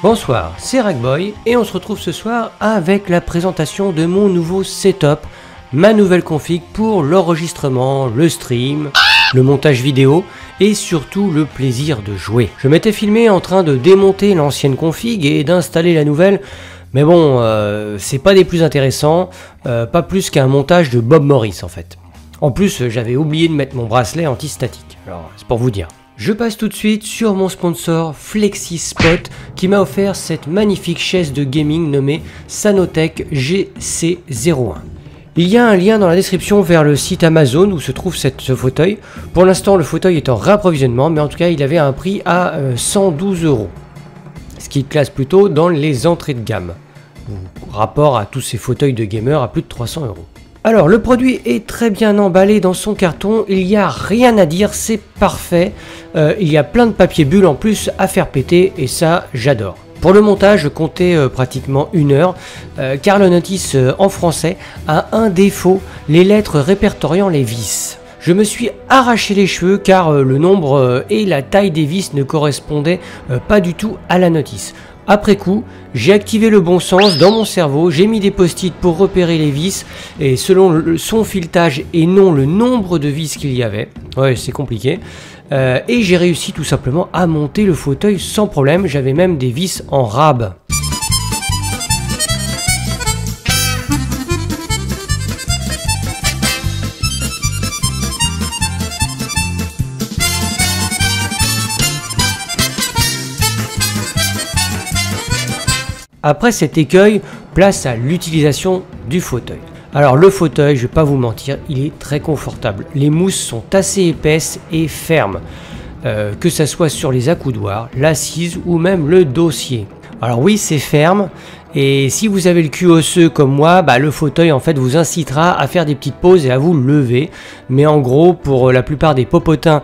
Bonsoir, c'est Ragboy et on se retrouve ce soir avec la présentation de mon nouveau setup, ma nouvelle config pour l'enregistrement, le stream, le montage vidéo et surtout le plaisir de jouer. Je m'étais filmé en train de démonter l'ancienne config et d'installer la nouvelle, mais bon, c'est pas des plus intéressants, pas plus qu'un montage de Bob Morris en fait. En plus, j'avais oublié de mettre mon bracelet anti-statique, alors c'est pour vous dire. Je passe tout de suite sur mon sponsor FlexiSpot qui m'a offert cette magnifique chaise de gaming nommée Sanotech GC01. Il y a un lien dans la description vers le site Amazon où se trouve ce fauteuil. Pour l'instant, le fauteuil est en réapprovisionnement, mais en tout cas, il avait un prix à 112 €. Ce qui classe plutôt dans les entrées de gamme, rapport à tous ces fauteuils de gamer à plus de 300 €. Alors le produit est très bien emballé dans son carton, il n'y a rien à dire, c'est parfait. Il y a plein de papier bulle en plus à faire péter et ça j'adore. Pour le montage, je comptais pratiquement 1 heure, car le notice en français a un défaut, les lettres répertoriant les vis. Je me suis arraché les cheveux car le nombre et la taille des vis ne correspondaient pas du tout à la notice. Après coup, j'ai activé le bon sens dans mon cerveau, j'ai mis des post-it pour repérer les vis et selon son filetage et non le nombre de vis qu'il y avait, ouais c'est compliqué, et j'ai réussi tout simplement à monter le fauteuil sans problème, j'avais même des vis en rab. Après cet écueil, place à l'utilisation du fauteuil. Alors le fauteuil, je vais pas vous mentir, il est très confortable. Les mousses sont assez épaisses et fermes, que ça soit sur les accoudoirs, l'assise ou même le dossier. Alors oui, c'est ferme et si vous avez le cul osseux comme moi, le fauteuil en fait vous incitera à faire des petites pauses et à vous lever. Mais en gros, pour la plupart des popotins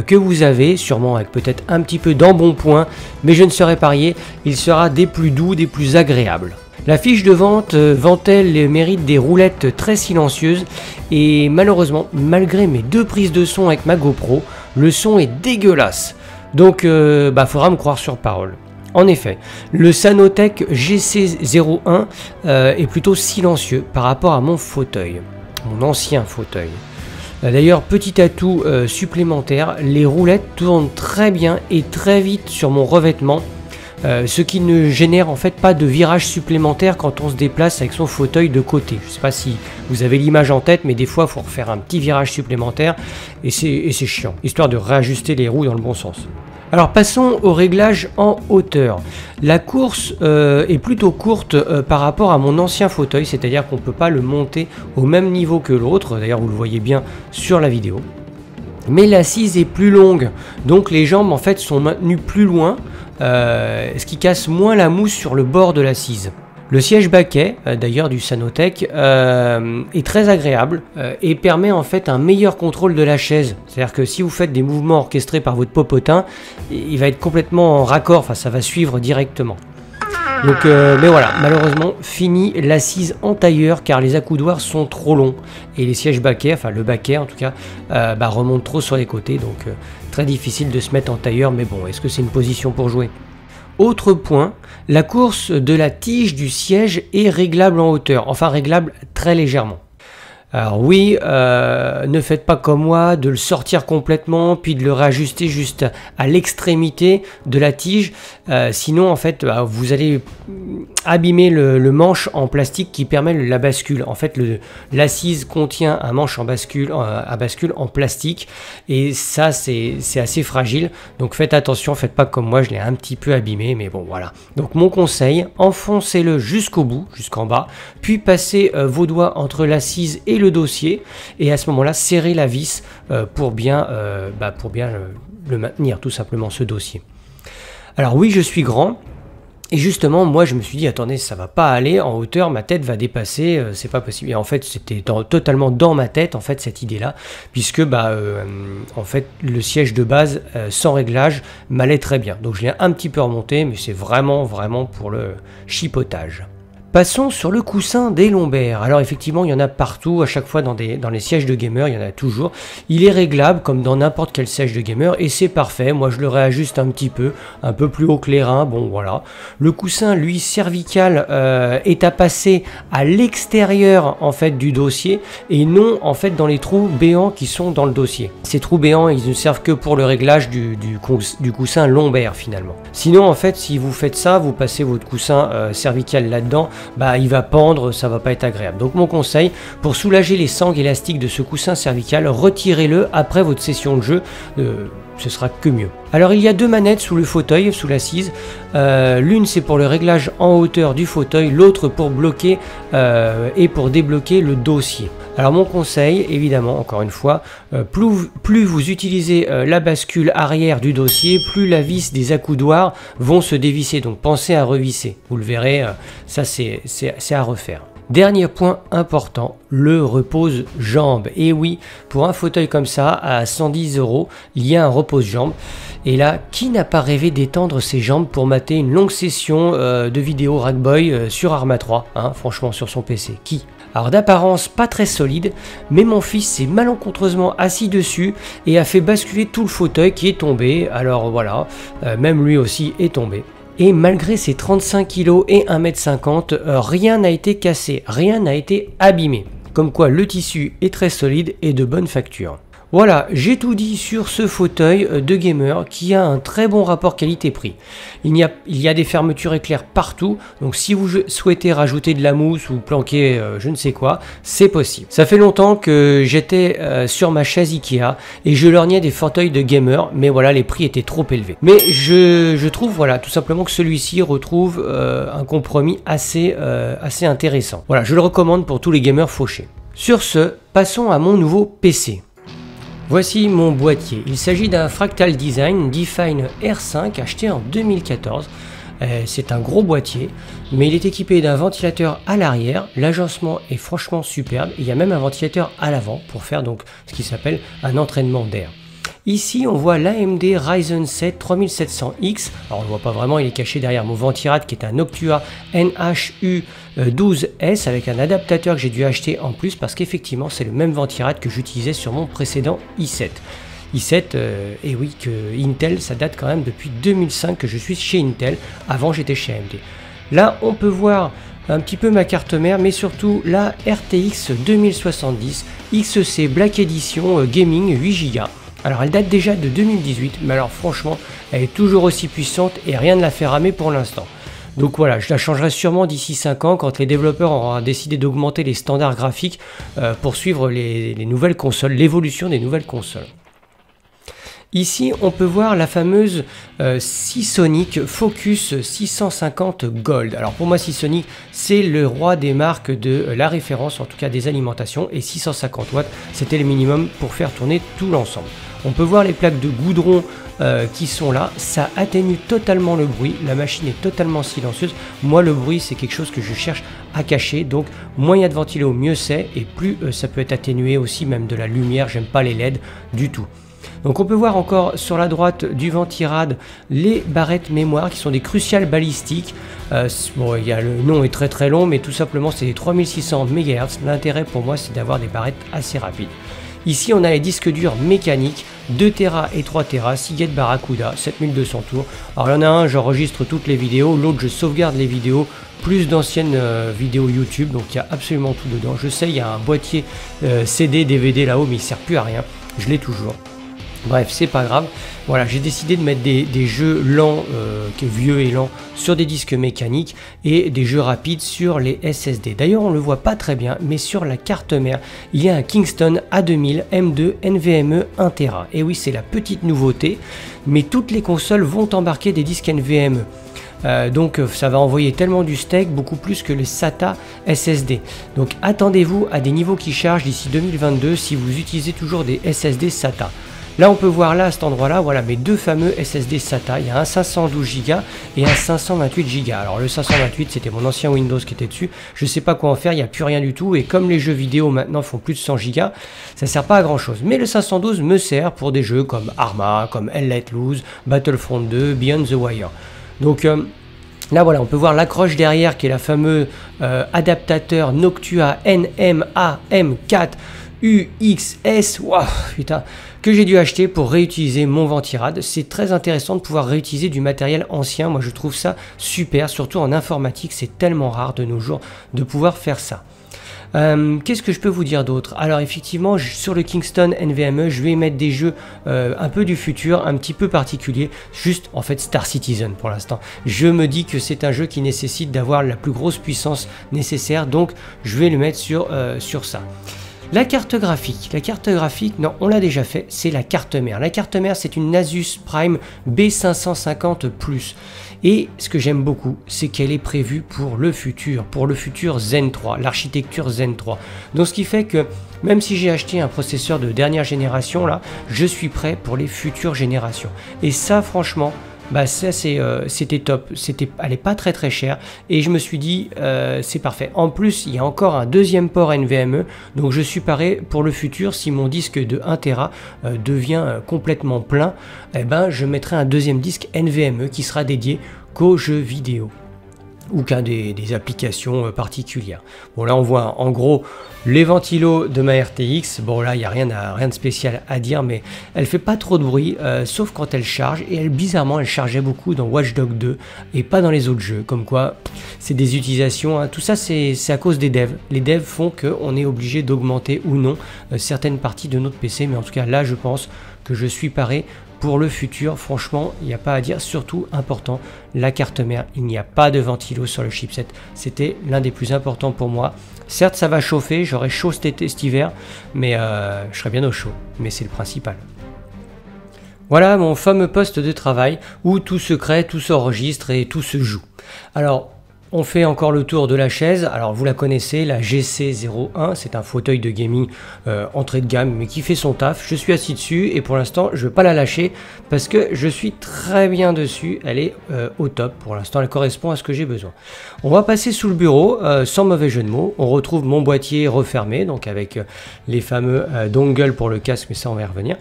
que vous avez, sûrement avec peut-être un petit peu d'embonpoint, mais je ne serai parier, il sera des plus doux, des plus agréables. La fiche de vente vantait les mérites des roulettes très silencieuses et malheureusement, malgré mes 2 prises de son avec ma GoPro, le son est dégueulasse. Donc faudra me croire sur parole. En effet, le Sanotech GC01 est plutôt silencieux par rapport à mon fauteuil, mon ancien fauteuil. D'ailleurs, petit atout supplémentaire, les roulettes tournent très bien et très vite sur mon revêtement, ce qui ne génère en fait pas de virage supplémentaire quand on se déplace avec son fauteuil de côté. Je ne sais pas si vous avez l'image en tête, mais des fois il faut refaire un petit virage supplémentaire et c'est chiant, histoire de réajuster les roues dans le bon sens. Alors passons au réglage en hauteur. La course est plutôt courte par rapport à mon ancien fauteuil, c'est-à-dire qu'on ne peut pas le monter au même niveau que l'autre, d'ailleurs vous le voyez bien sur la vidéo. Mais l'assise est plus longue, donc les jambes en fait sont maintenues plus loin, ce qui casse moins la mousse sur le bord de l'assise. Le siège baquet, d'ailleurs du Sanotech, est très agréable et permet en fait un meilleur contrôle de la chaise. C'est-à-dire que si vous faites des mouvements orchestrés par votre popotin, il va être complètement en raccord, enfin ça va suivre directement. Donc, mais voilà, malheureusement, fini l'assise en tailleur car les accoudoirs sont trop longs et les sièges baquets, enfin le baquet en tout cas, remonte trop sur les côtés, donc très difficile de se mettre en tailleur. Mais bon, est-ce que c'est une position pour jouer ? Autre point, la course de la tige du siège est réglable en hauteur, enfin réglable très légèrement. Alors oui, ne faites pas comme moi de le sortir complètement puis de le réajuster juste à l'extrémité de la tige, sinon en fait vous allez abîmer le manche en plastique qui permet la bascule. En fait l'assise contient un manche à bascule en plastique et ça c'est assez fragile, donc faites attention, faites pas comme moi, je l'ai un petit peu abîmé, mais bon voilà. Donc mon conseil, enfoncez-le jusqu'au bout, jusqu'en bas, puis passez vos doigts entre l'assise et le dossier et à ce moment là serrez la vis pour bien le maintenir tout simplement, ce dossier. Alors oui, je suis grand et justement moi je me suis dit attendez, ça va pas aller en hauteur, ma tête va dépasser, c'est pas possible. Et en fait c'était totalement dans ma tête en fait cette idée là, puisque en fait le siège de base sans réglage m'allait très bien, donc je l'ai un petit peu remonté, mais c'est vraiment pour le chipotage. Passons sur le coussin des lombaires. Alors effectivement, il y en a partout, à chaque fois dans les sièges de gamer, il y en a toujours. Il est réglable comme dans n'importe quel siège de gamer et c'est parfait. Moi, je le réajuste un peu plus haut que les reins. Bon, voilà. Le coussin, lui, cervical, est à passer à l'extérieur en fait du dossier et non en fait dans les trous béants qui sont dans le dossier. Ces trous béants, ils ne servent que pour le réglage du coussin lombaire finalement. Sinon, en fait, si vous faites ça, vous passez votre coussin cervical là-dedans. Bah, il va pendre, ça va pas être agréable. Donc mon conseil, pour soulager les sangles élastiques de ce coussin cervical, retirez-le après votre session de jeu, ce sera que mieux. Alors il y a deux manettes sous le fauteuil, sous l'assise. L'une c'est pour le réglage en hauteur du fauteuil, l'autre pour bloquer et pour débloquer le dossier. Alors mon conseil, évidemment, encore une fois, plus vous utilisez la bascule arrière du dossier, plus la vis des accoudoirs vont se dévisser. Donc pensez à revisser. Vous le verrez, ça c'est à refaire. Dernier point important, le repose-jambes. Et oui, pour un fauteuil comme ça, à 110 €, il y a un repose-jambes. Et là, qui n'a pas rêvé d'étendre ses jambes pour mater une longue session de vidéo Rackboy sur Arma 3, hein, franchement, sur son PC? Qui? Alors d'apparence pas très solide, mais mon fils s'est malencontreusement assis dessus et a fait basculer tout le fauteuil qui est tombé. Alors voilà, même lui aussi est tombé. Et malgré ses 35 kg et 1,50 m, rien n'a été cassé, rien n'a été abîmé. Comme quoi le tissu est très solide et de bonne facture. Voilà, j'ai tout dit sur ce fauteuil de gamer qui a un très bon rapport qualité-prix. Il y a des fermetures éclairs partout, donc si vous souhaitez rajouter de la mousse ou planquer je ne sais quoi, c'est possible. Ça fait longtemps que j'étais sur ma chaise Ikea et je lorgnais des fauteuils de gamer, mais voilà, les prix étaient trop élevés. Mais je trouve, voilà, tout simplement que celui-ci retrouve un compromis assez intéressant. Voilà, je le recommande pour tous les gamers fauchés. Sur ce, passons à mon nouveau PC. Voici mon boîtier. Il s'agit d'un Fractal Design Define R5 acheté en 2014. C'est un gros boîtier, mais il est équipé d'un ventilateur à l'arrière. L'agencement est franchement superbe. Il y a même un ventilateur à l'avant pour faire donc ce qui s'appelle un entraînement d'air. Ici, on voit l'AMD Ryzen 7 3700X. Alors, on ne voit pas vraiment, il est caché derrière mon ventirad qui est un Noctua NHU12S avec un adaptateur que j'ai dû acheter en plus parce qu'effectivement, c'est le même ventirad que j'utilisais sur mon précédent i7. i7, et oui, que Intel, ça date quand même depuis 2005 que je suis chez Intel. Avant, j'étais chez AMD. Là, on peut voir un petit peu ma carte mère, mais surtout la RTX 2070 XC Black Edition Gaming 8 Go. Alors elle date déjà de 2018, mais alors franchement, elle est toujours aussi puissante et rien ne la fait ramer pour l'instant. Donc voilà, je la changerai sûrement d'ici 5 ans quand les développeurs auront décidé d'augmenter les standards graphiques pour suivre les nouvelles consoles, l'évolution des nouvelles consoles. Ici, on peut voir la fameuse Seasonic Focus 650 Gold. Alors pour moi, Seasonic, c'est le roi des marques de la référence, en tout cas des alimentations, et 650 watts, c'était le minimum pour faire tourner tout l'ensemble. On peut voir les plaques de goudron qui sont là, ça atténue totalement le bruit, la machine est totalement silencieuse. Moi, le bruit, c'est quelque chose que je cherche à cacher, donc moins il y a de ventilo, mieux c'est, et plus ça peut être atténué aussi, même de la lumière, j'aime pas les LED du tout. Donc on peut voir encore sur la droite du ventirad les barrettes mémoire qui sont des cruciales balistiques. Bon, le nom est très long, mais tout simplement c'est des 3600 MHz. L'intérêt pour moi c'est d'avoir des barrettes assez rapides. Ici on a les disques durs mécaniques, 2 Tera et 3 Tera, Seagate Barracuda, 7200 tours. Alors il y en a un, j'enregistre toutes les vidéos, l'autre je sauvegarde les vidéos, plus d'anciennes vidéos YouTube, donc il y a absolument tout dedans. Je sais, il y a un boîtier CD, DVD là-haut, mais il ne sert plus à rien, je l'ai toujours. Bref, c'est pas grave. Voilà, j'ai décidé de mettre des jeux lents, vieux et lents, sur des disques mécaniques et des jeux rapides sur les SSD. D'ailleurs, on le voit pas très bien, mais sur la carte mère, il y a un Kingston A2000 M2 NVMe 1 Tera. Et oui, c'est la petite nouveauté, mais toutes les consoles vont embarquer des disques NVMe. Donc ça va envoyer tellement du steak, beaucoup plus que les SATA SSD. Donc attendez-vous à des niveaux qui chargent d'ici 2022 si vous utilisez toujours des SSD SATA. Là on peut voir là à cet endroit là, voilà mes deux fameux SSD SATA, il y a un 512 Go et un 528 Go. Alors le 528 c'était mon ancien Windows qui était dessus, je sais pas quoi en faire, il n'y a plus rien du tout et comme les jeux vidéo maintenant font plus de 100 Go, ça sert pas à grand chose. Mais le 512 me sert pour des jeux comme Arma, comme Hell Let Loose, Battlefront 2, Beyond the Wire. Donc Là voilà, on peut voir l'accroche derrière qui est la fameuse adaptateur Noctua NMAM4 UXS, wow, putain, que j'ai dû acheter pour réutiliser mon Ventirad. C'est très intéressant de pouvoir réutiliser du matériel ancien, moi je trouve ça super, surtout en informatique, c'est tellement rare de nos jours de pouvoir faire ça. Qu'est-ce que je peux vous dire d'autre? Alors effectivement, sur le Kingston NVMe, je vais mettre des jeux un peu du futur, un petit peu particulier, juste en fait Star Citizen pour l'instant. Je me dis que c'est un jeu qui nécessite d'avoir la plus grosse puissance nécessaire, donc je vais le mettre sur ça. La carte graphique, non, on l'a déjà fait, c'est la carte mère. La carte mère, c'est une Asus Prime B550+. Et ce que j'aime beaucoup, c'est qu'elle est prévue pour le futur Zen 3, l'architecture Zen 3. Donc ce qui fait que même si j'ai acheté un processeur de dernière génération, là, je suis prêt pour les futures générations. Et ça, franchement, bah ça c'était top, elle est pas très chère et je me suis dit c'est parfait. En plus il y a encore un deuxième port NVMe, donc je suis paré pour le futur. Si mon disque de 1 Tera devient complètement plein, eh ben je mettrai un deuxième disque NVMe qui sera dédié qu'aux jeux vidéo ou qu'à des applications particulières. Bon là on voit en gros les ventilos de ma RTX. Bon là il n'y a rien de spécial à dire, mais elle fait pas trop de bruit sauf quand elle charge, et bizarrement elle chargeait beaucoup dans Watch Dogs 2 et pas dans les autres jeux, comme quoi c'est des utilisations, hein. Tout ça c'est à cause des devs. Les devs font qu'on est obligé d'augmenter ou non certaines parties de notre PC, mais en tout cas là je pense que je suis paré pour le futur. Franchement, il n'y a pas à dire, surtout important, la carte mère, il n'y a pas de ventilo sur le chipset, c'était l'un des plus importants pour moi. Certes, ça va chauffer, j'aurai chaud cet hiver, mais je serai bien au chaud, mais c'est le principal. Voilà mon fameux poste de travail où tout se crée, tout s'enregistre et tout se joue. Alors, on fait encore le tour de la chaise. Alors vous la connaissez, la GC01, c'est un fauteuil de gaming entrée de gamme mais qui fait son taf. Je suis assis dessus et pour l'instant je ne vais pas la lâcher parce que je suis très bien dessus. Elle est au top pour l'instant, elle correspond à ce que j'ai besoin. On va passer sous le bureau sans mauvais jeu de mots. On retrouve mon boîtier refermé, donc avec les fameux dongles pour le casque, mais ça on va y revenir.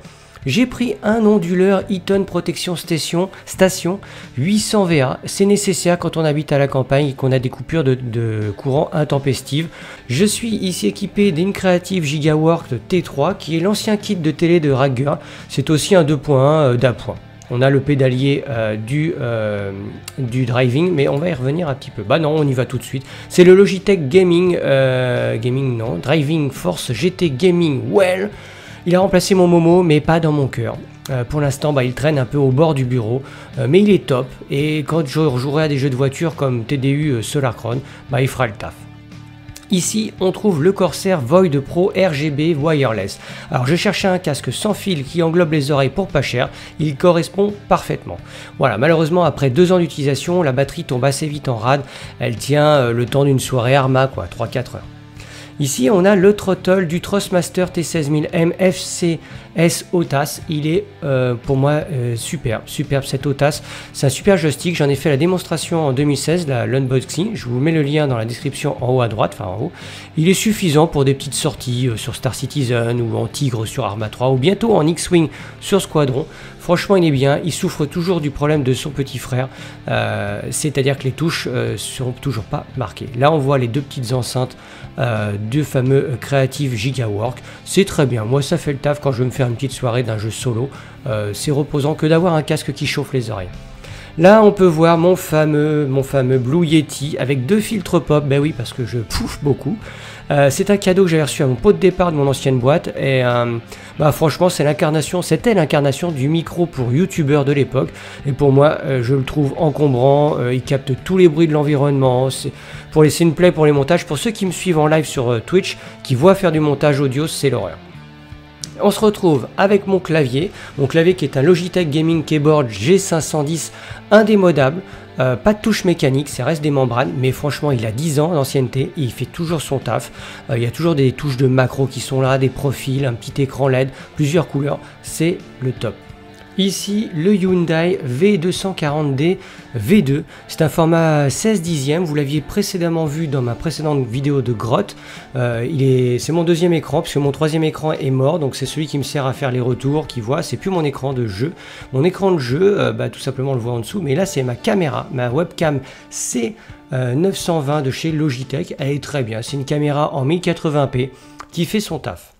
J'ai pris un onduleur Eaton Protection Station 800 VA. C'est nécessaire quand on habite à la campagne et qu'on a des coupures de courant intempestives. Je suis ici équipé d'une Creative Gigaworks T3 qui est l'ancien kit de télé de Rager. C'est aussi un 2.1 d'appoint. On a le pédalier du driving, mais on va y revenir un petit peu. Bah non, on y va tout de suite. C'est le Logitech Driving Force GT Gaming Well. Il a remplacé mon Momo, mais pas dans mon cœur. Pour l'instant, bah, il traîne un peu au bord du bureau, mais il est top. Et quand je rejouerai à des jeux de voiture comme TDU Solarcron, bah, il fera le taf. Ici, on trouve le Corsair Void Pro RGB Wireless. Alors, je cherchais un casque sans fil qui englobe les oreilles pour pas cher. Il correspond parfaitement. Voilà, malheureusement, après 2 ans d'utilisation, la batterie tombe assez vite en rade. Elle tient le temps d'une soirée Arma, quoi, 3-4 heures. Ici, on a le throttle du Thrustmaster T16000M FCS OTAS. Il est pour moi superbe cet OTAS. C'est un super joystick. J'en ai fait la démonstration en 2016, l'unboxing. Je vous mets le lien dans la description en haut à droite, enfin en haut. Il est suffisant pour des petites sorties sur Star Citizen ou en Tigre sur Arma 3 ou bientôt en X-Wing sur Squadron. Franchement, il est bien. Il souffre toujours du problème de son petit frère, c'est-à-dire que les touches seront toujours pas marquées. Là, on voit les 2 petites enceintes du fameux Creative Gigaworks. C'est très bien. Moi, ça fait le taf quand je veux me faire une petite soirée d'un jeu solo. C'est reposant que d'avoir un casque qui chauffe les oreilles. Là, on peut voir mon fameux Blue Yeti avec 2 filtres pop. Ben oui, parce que je pouffe beaucoup. C'est un cadeau que j'avais reçu à mon pot de départ de mon ancienne boîte. Et bah, franchement, c'était l'incarnation du micro pour youtubeur de l'époque. Et pour moi, je le trouve encombrant. Il capte tous les bruits de l'environnement. Pour laisser une play pour les montages. Pour ceux qui me suivent en live sur Twitch, qui voient faire du montage audio, c'est l'horreur. On se retrouve avec mon clavier qui est un Logitech Gaming Keyboard G510 indémodable, pas de touche mécanique, ça reste des membranes, mais franchement il a 10 ans d'ancienneté et il fait toujours son taf. Il y a toujours des touches de macro qui sont là, des profils, un petit écran LED, plusieurs couleurs, c'est le top. Ici, le Hyundai V240D V2, c'est un format 16 dixièmes, vous l'aviez précédemment vu dans ma précédente vidéo de grotte. C'est mon deuxième écran, puisque mon troisième écran est mort, donc c'est celui qui me sert à faire les retours, qui voit, c'est plus mon écran de jeu. Mon écran de jeu, tout simplement on le voit en dessous, mais là c'est ma caméra, ma webcam C920 de chez Logitech, elle est très bien, c'est une caméra en 1080p qui fait son taf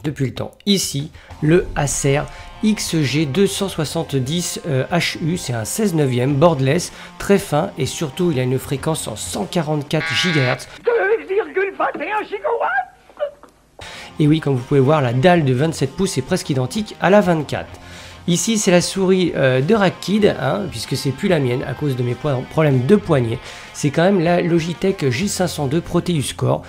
depuis le temps. Ici, le Acer XG270 HU, c'est un 16 neuvième borderless, très fin et surtout il a une fréquence en 144 GHz. 2,21 gigawatts. Et oui, comme vous pouvez voir, la dalle de 27 pouces est presque identique à la 24. Ici, c'est la souris de Rakkid, puisque c'est plus la mienne à cause de mes problèmes de poignet. C'est quand même la Logitech J502 Proteus Core.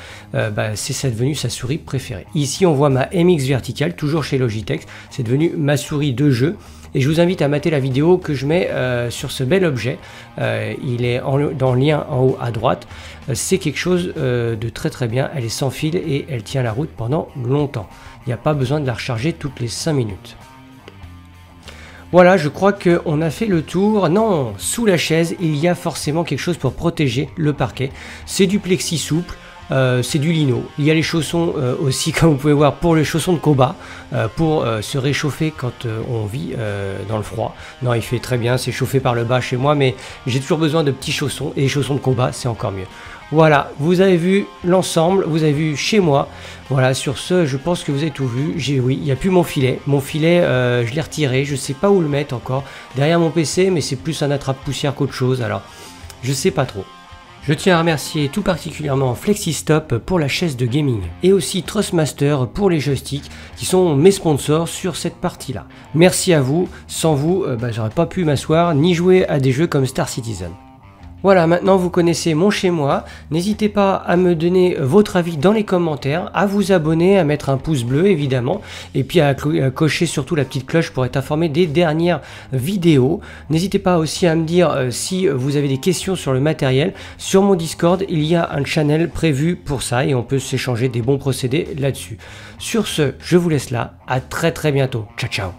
C'est devenu sa souris préférée. Ici, on voit ma MX verticale, toujours chez Logitech. C'est devenu ma souris de jeu. Et je vous invite à mater la vidéo que je mets sur ce bel objet. Il est dans le lien en haut à droite. C'est quelque chose de très bien. Elle est sans fil et elle tient la route pendant longtemps. Il n'y a pas besoin de la recharger toutes les 5 minutes. Voilà, je crois qu'on a fait le tour. Non, sous la chaise, il y a forcément quelque chose pour protéger le parquet. C'est du plexi souple, c'est du lino. Il y a les chaussons aussi, comme vous pouvez voir, pour les chaussons de Koba, pour se réchauffer quand on vit dans le froid. Non, il fait très bien, c'est chauffé par le bas chez moi, mais j'ai toujours besoin de petits chaussons, et les chaussons de Koba, c'est encore mieux. Voilà, vous avez vu l'ensemble, vous avez vu chez moi. Voilà, sur ce, je pense que vous avez tout vu. Oui, il n'y a plus mon filet. Mon filet, je l'ai retiré, je ne sais pas où le mettre encore. Derrière mon PC, mais c'est plus un attrape-poussière qu'autre chose, alors je ne sais pas trop. Je tiens à remercier tout particulièrement FlexiStop pour la chaise de gaming et aussi Trustmaster pour les joysticks qui sont mes sponsors sur cette partie-là. Merci à vous, sans vous, j'aurais pas pu m'asseoir ni jouer à des jeux comme Star Citizen. Voilà, maintenant vous connaissez mon chez moi, n'hésitez pas à me donner votre avis dans les commentaires, à vous abonner, à mettre un pouce bleu évidemment, et puis à cocher surtout la petite cloche pour être informé des dernières vidéos. N'hésitez pas aussi à me dire si vous avez des questions sur le matériel. Sur mon Discord, il y a un channel prévu pour ça et on peut s'échanger des bons procédés là-dessus. Sur ce, je vous laisse là, à très bientôt, ciao ciao.